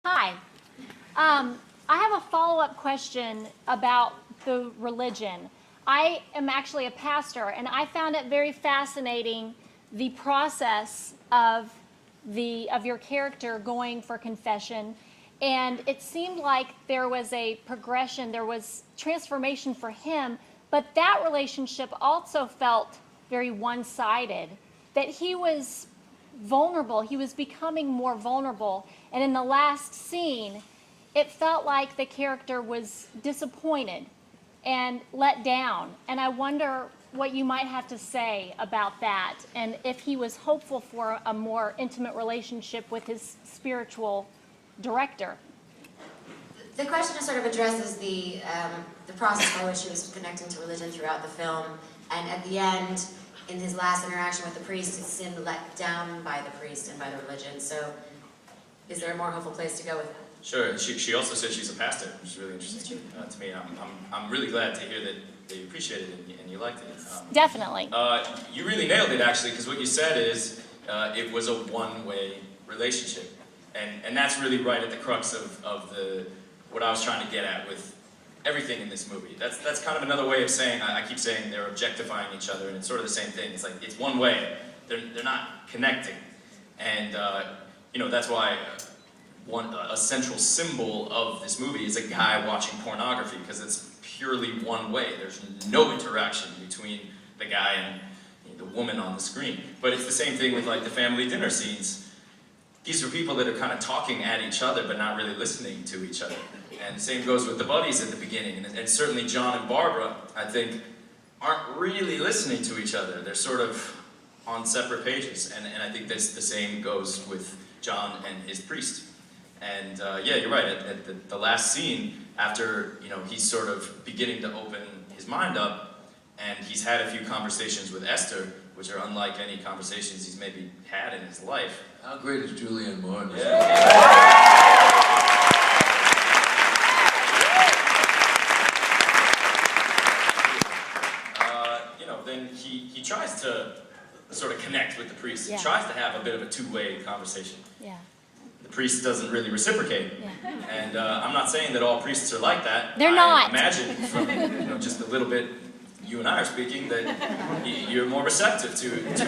Hi. I have a follow-up question about the religion. I am actually a pastor, and I found it very fascinating, the process of your character going for confession. And it seemed like there was a progression, there was transformation for him, but that relationship also felt very one-sided, that he was vulnerable, he was becoming more vulnerable. And in the last scene, it felt like the character was disappointed and let down. And I wonder what you might have to say about that, and if he was hopeful for a more intimate relationship with his spiritual director. The question sort of addresses the process by which he was connecting to religion throughout the film, and at the end, in his last interaction with the priest, his sin let down by the priest and by the religion. So, is there a more hopeful place to go with that? Sure. She also said she's a pastor, which is really interesting to me. I'm really glad to hear that you appreciated it and you liked it. Definitely. You really nailed it, actually, because what you said is it was a one-way relationship, and that's really right at the crux of what I was trying to get at with everything in this movie. That's kind of another way of saying, I keep saying they're objectifying each other, and it's sort of the same thing. It's like, it's one way. They're not connecting. And, that's why a central symbol of this movie is a guy watching pornography, because it's purely one way. There's no interaction between the guy and the woman on the screen. But it's the same thing with like the family dinner scenes. These are people that are kind of talking at each other, but not really listening to each other. And the same goes with the buddies at the beginning. And certainly John and Barbara, I think, aren't really listening to each other. They're sort of on separate pages. And I think the same goes with John and his priest. And yeah, you're right. At the last scene, after he's sort of beginning to open his mind up, and he's had a few conversations with Esther, which are unlike any conversations he's maybe had in his life. How great is Julianne Moore? Yeah. Then he tries to sort of connect with the priest. Yeah. He tries to have a bit of a two-way conversation. Yeah. The priest doesn't really reciprocate. Yeah. And I'm not saying that all priests are like that. They're not. I imagine from just a little bit you and I are speaking that you're more receptive to with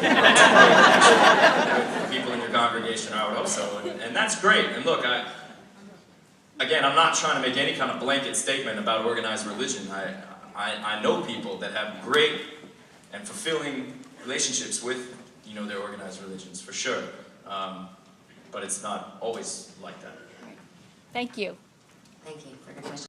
people in your congregation. I would hope so, and that's great. And look, I'm not trying to make any kind of blanket statement about organized religion. I know people that have great and fulfilling relationships with their organized religions, for sure. But it's not always like that. Thank you. Thank you for your question.